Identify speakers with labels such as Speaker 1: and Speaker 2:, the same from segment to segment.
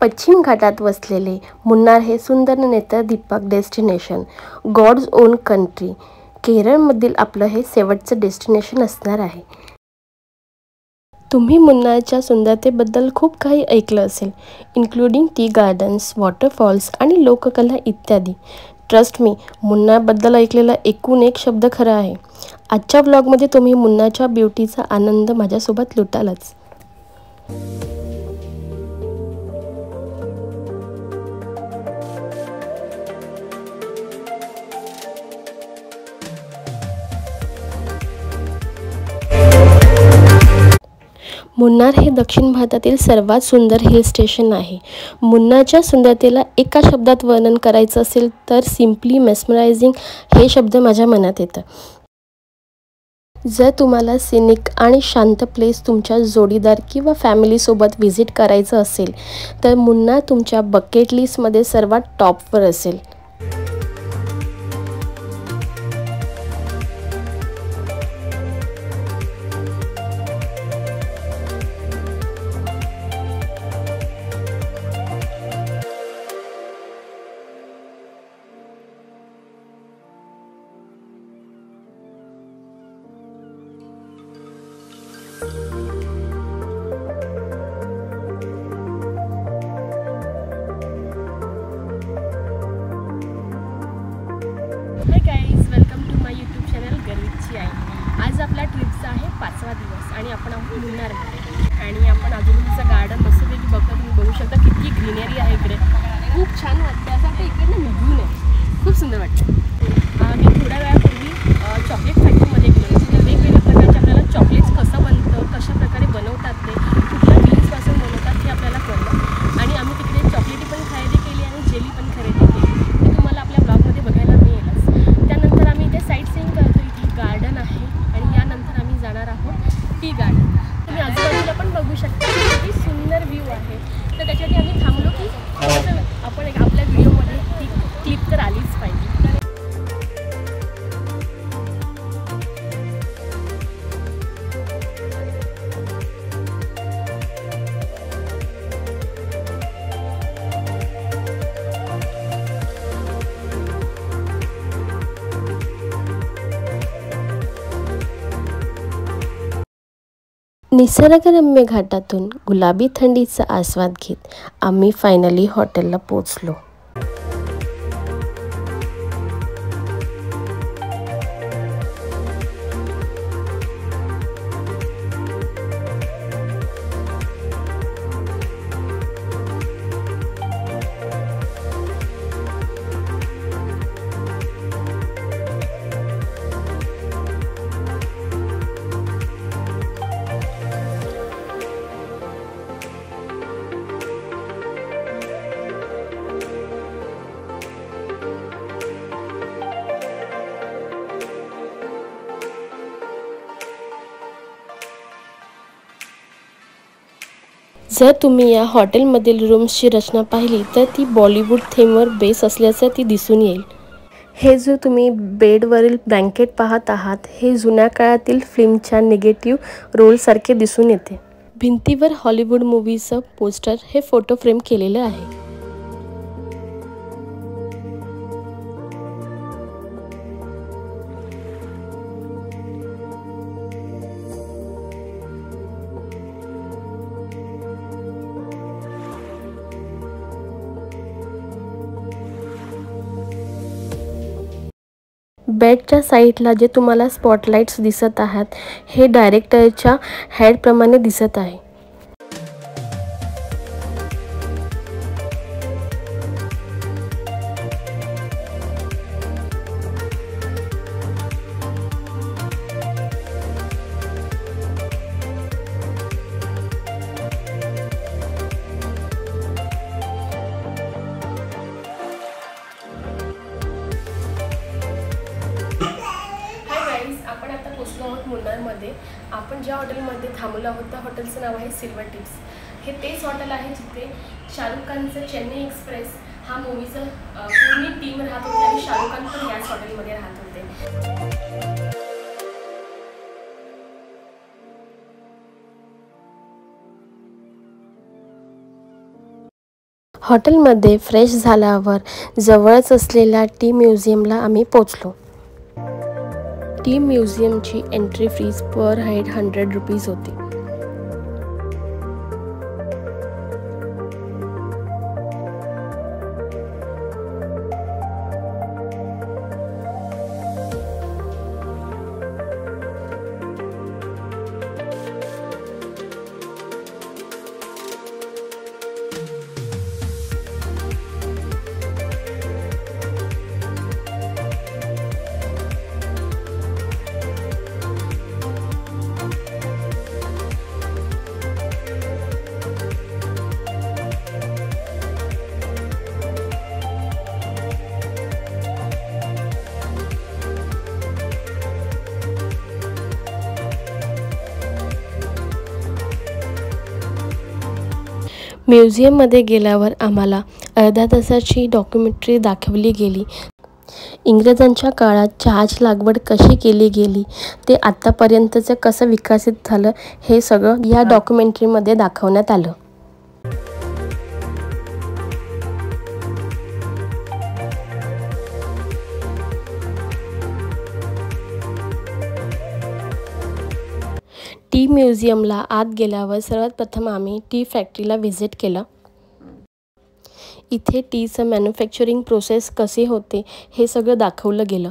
Speaker 1: पश्चिम घाटात वसलेले मुन्नार हे सुंदर नेत्रदीपक डेस्टिनेशन, गॉड्स ओन कंट्री, केरळमधील आपलं हे शेवटचं डेस्टिनेशन असणार आहे। तुम्ही मुन्नारच्या सुंदरतेबद्दल खूप काही ऐकलं असेल, इन्क्लुडिंग टी गार्डन्स, वॉटरफॉल्स आणि लोककला इत्यादी। ट्रस्ट मी, मुन्नारबद्दल ऐकलेला एकूण एक शब्द खरा आहे। आजच्या व्लॉगमध्ये तुम्ही मुन्नारच्या ब्युटीचा आनंद माझ्यासोबत लुटालच। मुन्नार हे दक्षिण भारतातील सर्वात सुंदर हिल स्टेशन आहे। मुन्नारच्या सुंदरतेला एका शब्दात वर्णन करायचं असेल तर सिम्पली मेस्मरायझिंग हे शब्द माझ्या मनात येतं। जर तुम्हाला सिनिक आणि शांत प्लेस तुमच्या जोडीदार किंवा फॅमिलीसोबत व्हिजिट करायचं असेल तर मुन्नार तुमच्या बकेट लिस्टमध्ये सर्वात टॉपवर असेल। Hi guys, welcome to my YouTube channel गर्वीची आई। आज आपल्या ट्रिपचा आहे 5वा दिवस आणि आपण आहोत मुन्नारमध्ये आणि आपण आजूबाजूचं गार्डन मस्तपैकी बघतो। तुम्ही बघू शकता किती ग्रीनरी आहे इकडे, खूप छान वाटतं। असं वाटतं इकडे ना निघून आहे, खूप सुंदर वाटतं। मी थोड्या वेळापूर्वी चॉकलेट फॅक्टरीमध्ये गेलो, तिथे वेगवेगळ्या प्रकारचे आपल्याला चॉकलेट्स कसं बनतं, कशा प्रकारे बनवतात, ते कुठल्या बीन्सपासून बनवतात हे आपल्याला कळलं आणि आम्ही तिकडे चॉकलेटी पण खरेदी केली आणि जेली पण खरेदी केली। ते तुम्हाला आपल्या ब्लॉगमध्ये बघायला मिळेलच। त्यानंतर आम्ही इथे साईट सीइंग करतो, इथे गार्डन आहे आणि यानंतर आम्ही जाणार आहोत टी गार्डन। तुम्ही आजूबाजूला पण बघू शकता किती सुंदर व्ह्यू आहे। तर त्याच्यासाठी आम्ही थांबलो की आपण आपल्या व्हिडिओमध्ये ती क्लिप तर आलीच पाहिजे। निसर्गरम्य घाटातून गुलाबी थंडीचा आस्वाद घेत आम्ही फायनली हॉटेलला पोचलो। जर तुम्ही या हॉटेलमधील रूम्सची रचना पाहिली तर ती बॉलिवूड थीमवर बेस असल्याचं ती दिसून येईल। हे जो तुम्ही बेडवरील ब्लँकेट पाहत आहात हे जुन्या काळातील फिल्मच्या निगेटिव्ह रोलसारखे दिसून येते। भिंतीवर हॉलिवूड मूव्हीचं पोस्टर हे फोटो फ्रेम केलेलं आहे। बेडच्या साईडला जे तुम्हाला स्पॉटलाइट्स दिसत आहात हे डायरेक्टरच्या हेडप्रमाणे दिसत आहे। आपण आता पोचलो आहोत मुन्नारमध्ये। आपण ज्या हॉटेलमध्ये थांबलो आहोत त्या हॉटेलचं नाव आहे सिल्वर टिप्स। हे तेच हॉटेल आहे जिथे शाहरुख खानचं चेन्नई एक्सप्रेस हा मूवीचं पूर्ण टीम राहत होती आणि शाहरुख खान पण याच हॉटेलमध्ये राहत होते। हॉटेलमध्ये फ्रेश झाल्यावर जवळच असलेल्या टी म्युझियमला आम्ही पोचलो। टी म्युझियमची एंट्री फीस पर हेड 100 रुपीज होती। म्युझियममध्ये गेल्यावर आम्हाला अर्ध्या तासाची डॉक्युमेंटरी दाखवली गेली। इंग्रजांच्या काळात चहाची लागवड कशी केली गेली, ते आतापर्यंतचं कसं विकसित झालं, हे सगळं या डॉक्युमेंटरीमध्ये दाखवण्यात आलं। टी म्युझियमला आत गेल्यावर सर्वात प्रथम आम्ही टी फॅक्टरीला व्हिजिट केलं। इथे टीचं मॅन्युफॅक्चरिंग प्रोसेस कसे होते हे सगळं दाखवलं गेलं।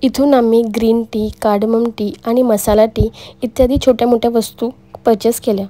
Speaker 1: इथून आम्ही ग्रीन टी, कार्डमम टी आणि मसाला टी इत्यादी छोट्या मोठ्या वस्तू परचेस केल्या।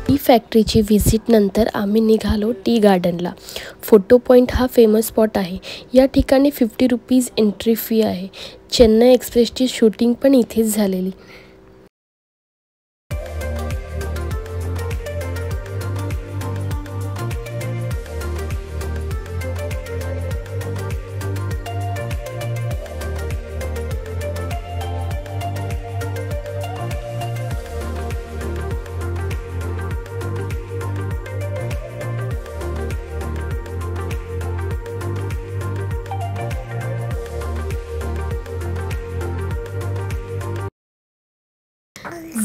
Speaker 1: टी फॅक्टरीची व्हिजिट नंतर आम्ही निघालो टी गार्डनला। फोटो पॉईंट हा फेमस स्पॉट आहे। या ठिकाणी 50 रुपीज एंट्री फी आहे। चेन्नई एक्सप्रेसची शूटिंग पण इथेच झालेली।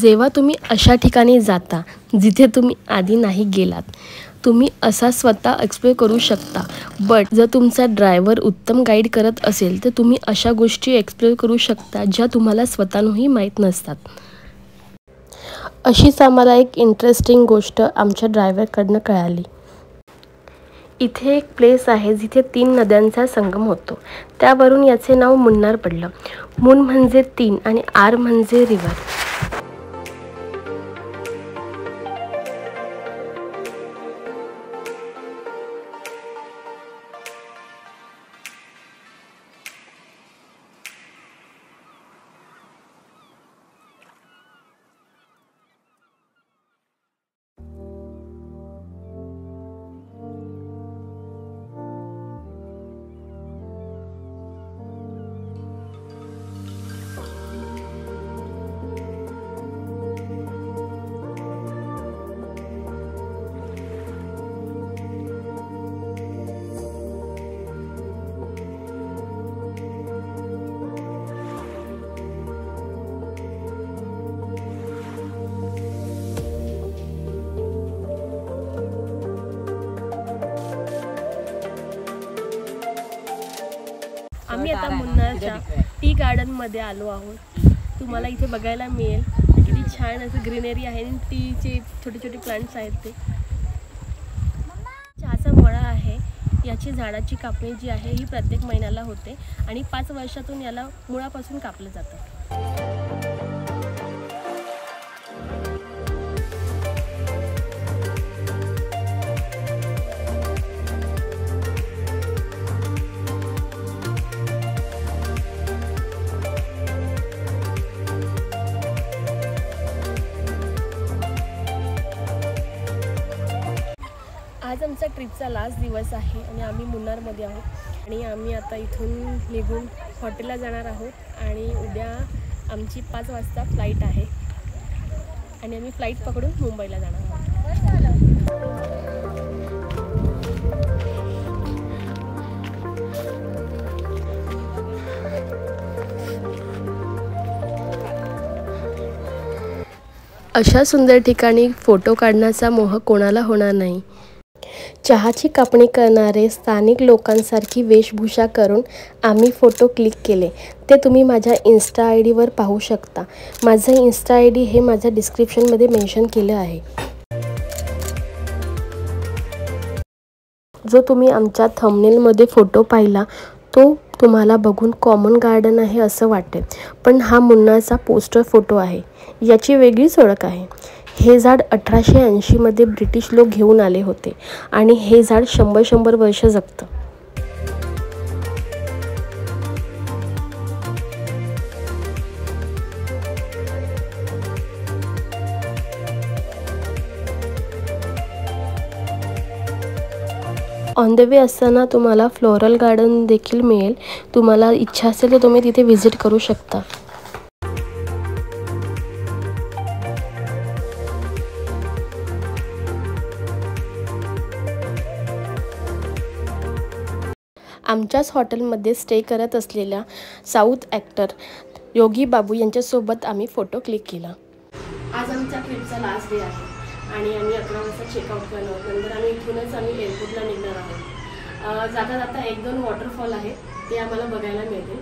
Speaker 1: जेव्हा तुम्ही अशा ठिकाणी जाता जिथे तुम्ही आधी नाही गेलात, तुम्ही असा स्वतः एक्सप्लोर करू शकता. बट जर तुमचा ड्रायव्हर उत्तम गाईड करत असेल तर तुम्ही अशा गोष्टी एक्सप्लोर करू शकता ज्या तुम्हाला स्वतःहूनही माहीत नसतात. अशीच आम्हाला एक इंटरेस्टिंग गोष्ट आमच्या ड्रायव्हरकडनं कळाली. इथे एक प्लेस आहे जिथे 3 नद्यांचा संगम होतो. त्यावरून याचे नाव मुन्नार पडलं. मुन म्हणजे 3 आणि आर म्हणजे रिव्हर. आम्ही आता मुन्नारच्या टी गार्डनमध्ये आलो आहोत. तुम्हाला इथे बघायला मिळेल किती छान असं ग्रीनरी आहे आणि टीचे छोटे छोटे प्लांट्स आहेत. ते चहाचा मळा आहे. याची झाडाची कापणी जी आहे ही प्रत्येक महिन्याला होते आणि 5 वर्षातून याला मुळापासून कापलं जातं. आज आमचा ट्रिपचा लास्ट दिवस आहे आणि आम्ही मुन्नारमध्ये आहोत आणि आम्ही आता इथून निघून हॉटेलला जाणार आहोत आणि उद्या आमची 5 वाजता फ्लाईट आहे आणि आम्ही फ्लाईट पकडून मुंबईला जाणार आहोत. अशा सुंदर ठिकाणी फोटो काढण्याचा मोह कोणाला होणार नाही. चहाची कापणी करणारे स्थानिक लोकांसारखी वेशभूषा करून आम्ही फोटो क्लिक केले. ते तुम्ही माझ्या इन्स्टा ID वर पाहू शकता. माझं इन्स्टा ID हे माझ्या डिस्क्रिप्शनमध्ये मेन्शन केलं आहे. जो तुम्ही आमच्या थंबनेलमध्ये फोटो पाहिला तो तुम्हाला बघून कॉमन गार्डन आहे असं वाटेल, पण हा मुन्नारचा पोस्टर फोटो आहे. याची वेगळीच ओळख आहे. हे झाड 1880 मध्ये ब्रिटिश लोक घेऊन आले होते आणि हे झाड 100 वर्ष जगतं. ऑन द वे असताना तुम्हाला फ्लोरल गार्डन देखील मिळेल. तुम्हाला इच्छा असेल तर तुम्ही तिथे व्हिजिट करू शकता. आमच्याच हॉटेलमध्ये स्टे करत असलेल्या साऊथ ॲक्टर योगी बाबू यांच्यासोबत आम्ही फोटो क्लिक केला. आज आमच्या ट्रिपचा लास्ट डे आहे आणि आम्ही 11 वाजता चेकआउट करणार आहोत. नंतर आम्ही एअरपोर्टला निघणार आहोत. जाता जाता 1-2 वॉटरफॉल आहेत, ते आम्हाला बघायला मिळतील.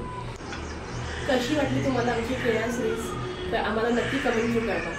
Speaker 1: कशी वाटली तुम्हाला आमची केरळ सिरीज तर आम्हाला नक्की कमेंट करा.